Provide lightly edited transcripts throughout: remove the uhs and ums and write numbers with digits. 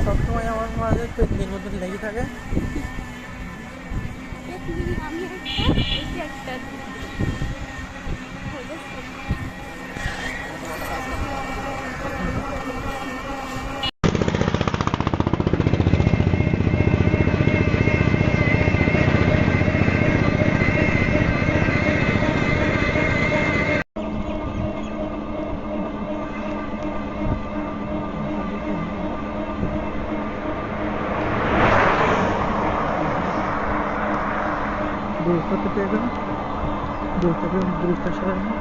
সবসময় আমার মাঝে পেটনির মধ্যে লেগে থাকে। Dulce pega, dulce chorando.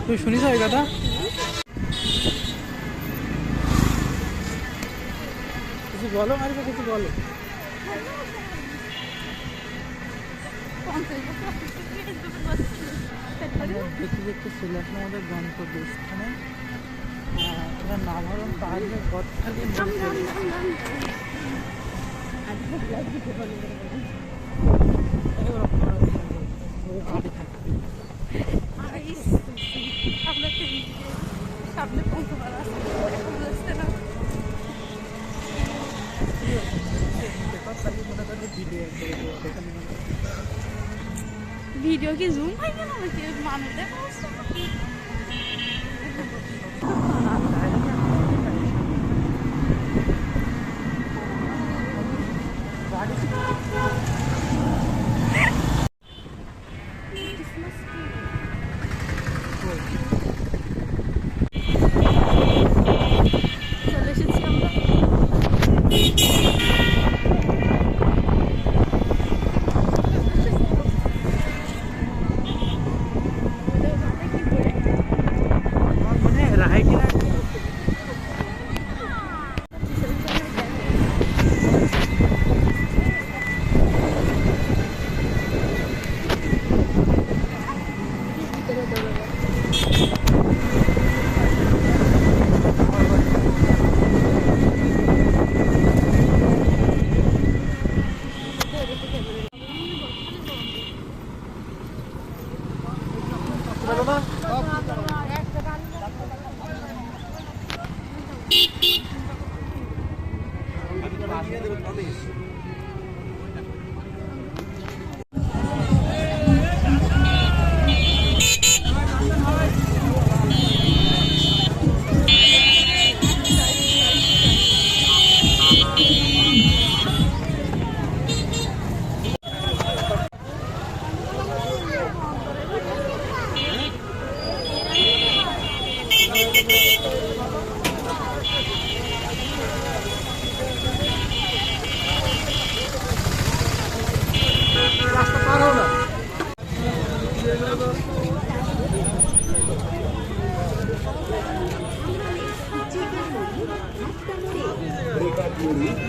তুই শুনিস এই কথা? কিছু বলো মারিবে, কিছু বলো। দেখতে দেখতে চলে আসলাম আমাদের গন্তব্য স্থানে। এটা নাভারণ পাহাড়ের গদখালি ভিডিও কি জুম হয় না মানুষ দেখা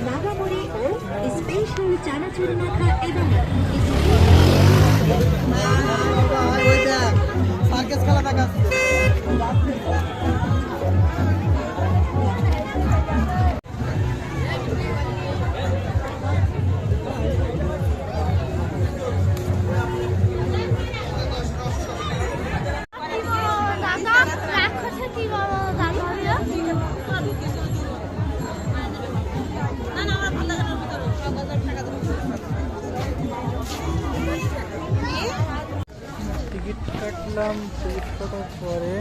নাগামুড়ি ও স্পেশাল চানাচুর মাখা এবং সার্কাস খেলা দেখাচ্ছে। টিকিট কাটলাম, টিকিট কাটার পরে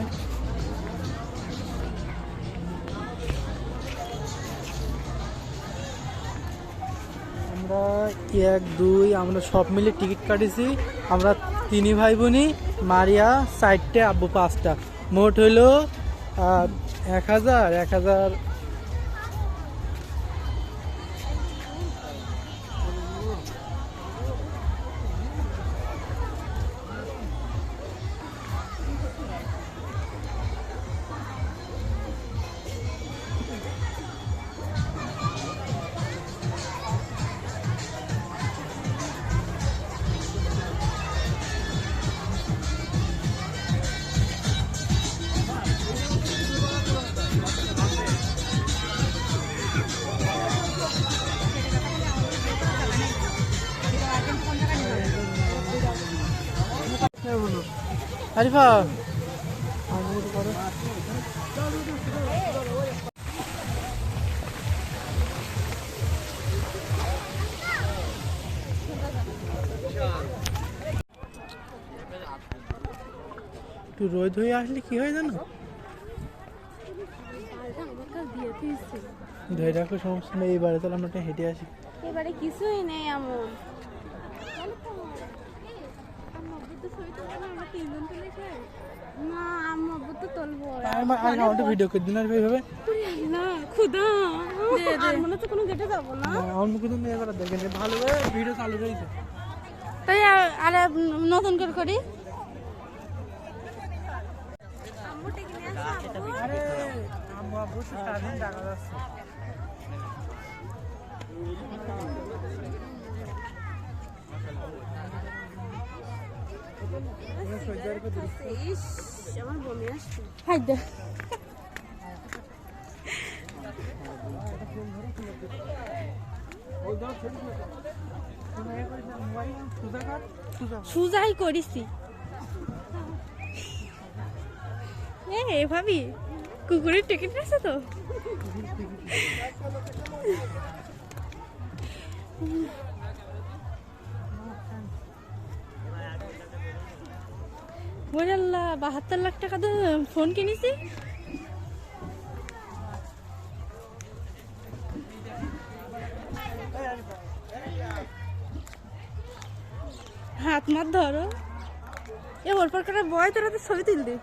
আমরা 1 2 আমরা সব মিলে টিকিট কাটিছি। আমরা 3 ভাই বোনই, মারিয়া 4টে, আব্বু 5টা, মোট হইল 1000। আরিফা একটু রোদ হয়ে আসলে কি হয় জানো, ধরে রাখো, সমস্যা নেই। এইবারে তাহলে আমরা একটা হেঁটে আসি। এবারে কিছুই নেই এমন। না আম্মু আব্বু তো তুলবো আমার ভিডিও করে দিন আর এইভাবে না খুদা আর মনে তো কোনো গেটে যাবো না। আমার মুখে তো এবার দেখেন ভালোভাবে ভিডিও চালু রয়েছে। তাই আর নতুন করে করি। আরে আম্মু আব্বু তো সারাদিন দেখা যাচ্ছে। আমার বমি আসছে। হাই দে সুজাই করিছি। এ ভাবি কুকুরের টিকিট আছে তো? ওরে আল্লাহ, 72 লাখ টাকা তো ফোন কিনেছি। হাত মাত ধরো, এ ওর পর করে বয়, তোরা তো ছবি তুলবি।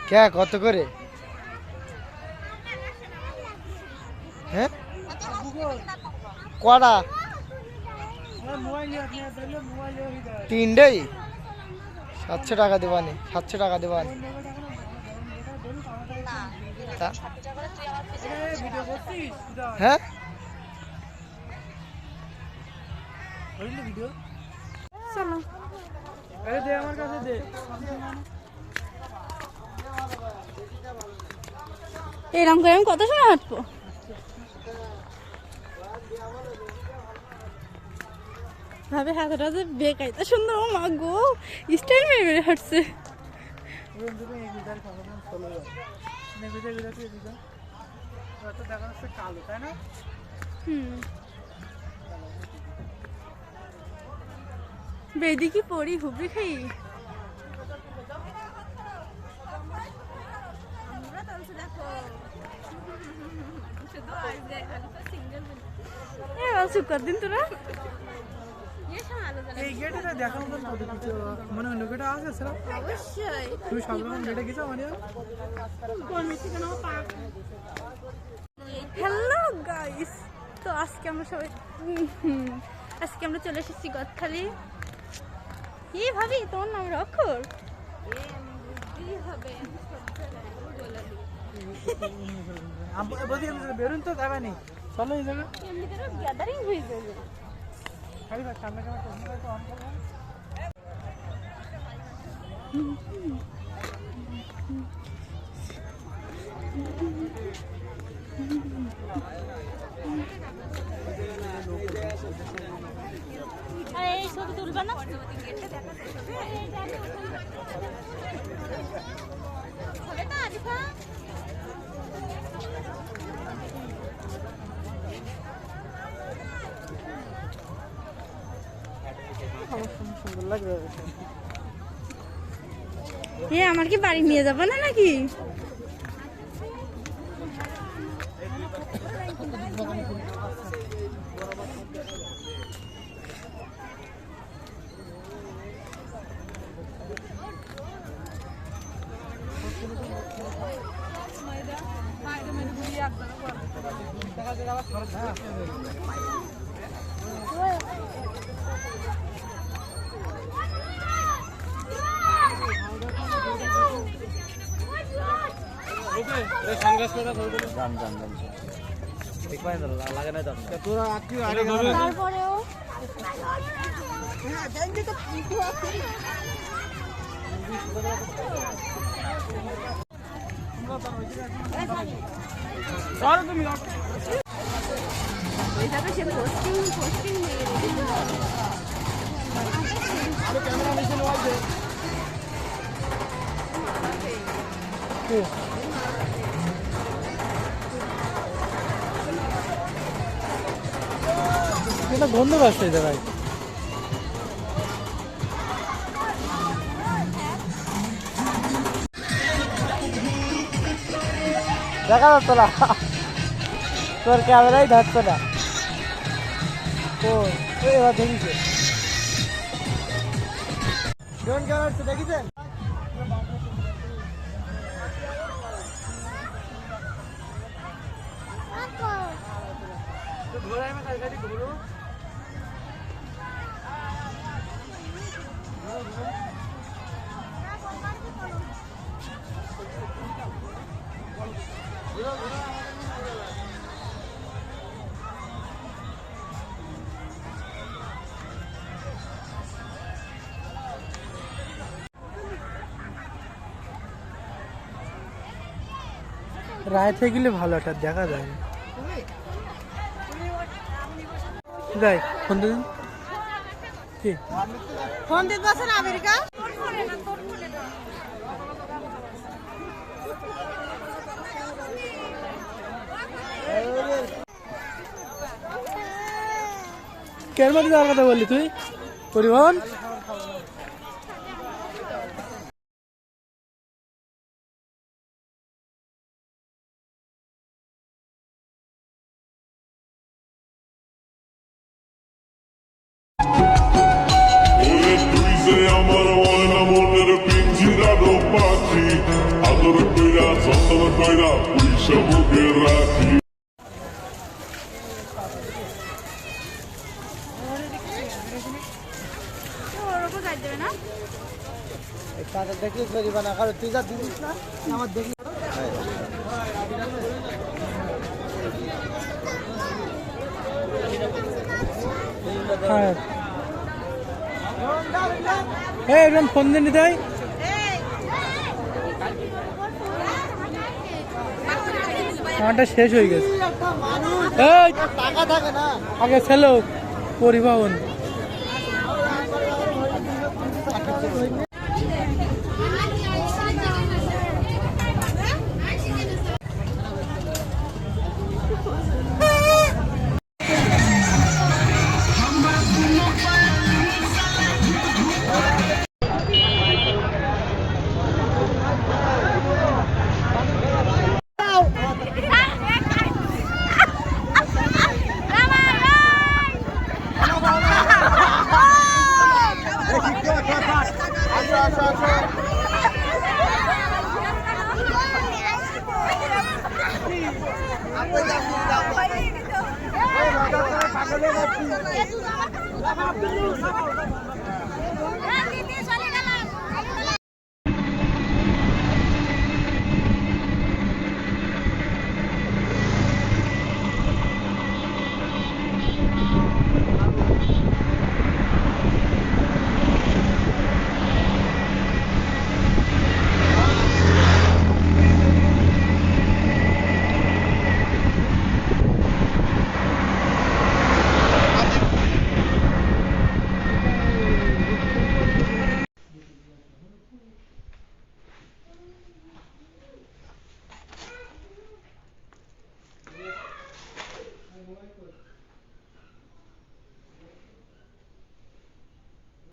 কে কত করে? হ্যাঁ কড়া 3টাই 700 টাকা দেবানি, 700 টাকা দেবানি। হ্যাঁ চলো আমার কাছে দে। এরকম করে আমি কত সময় হাঁটবো? ভাবে হাতটা যে বেকাইতে সুন্দর, ও মা গো স্টাইল মেরে মেরে হাঁটছে। বেদি কি পরি হুবড়ি খাই। চুপ কর দিন তোরা। এই গেটে না দেখার মতন কত কিছু মানে অন্য গেটে আছে সেটা অবশ্যই তুমি সব রকম গেটে গেছো মারিয়া হ্যালো গাইস, তো আজকে আমরা সবাই আজকে আমরা চলে এসেছি গদখালি। কি ভাবি তোর নাম রক্ষর বলছি বেরোন তো যাবে নি চলো এই জায়গা গ্যাদারিং হয়ে যাবে। সামনে ক্যামেরা অন করবো এই ছবি তুলবা না? সুন্দর লাগবে আমার কি বাড়ি নিয়ে যাবো না নাকি? তারপরেও এটা গন্ধ পাচ্ছে এই জায়গায় দেখা যাচ্ছে না তোর ক্যামেরাই ধরছে না ও এবার দেখিছে ড্রোন ক্যামেরা হচ্ছে দেখিছেন ঘোড়ায় में गाड़ी घूरो রাতে গেলে ভালো একটা দেখা যায় যাই ফোন দিন কি ফোন দিতে আছে না আমেরিকা কেন মাটি যাওয়ার কথা বললি তুই পরিবহন আমার ময়না মনের পিঞ্জিরারও পাখি আদর কইরা যতন কইরা পুলিশে বুকে রাখি দেখলি করিবা না কারণ তুই যা দিস না আমার দেখলি হ্যাঁ একদম ফোন দিয়ে নিতে হয় আমারটা শেষ হয়ে গেছে টাকা থাকে না আগে ছিল পরিবহন বাইরে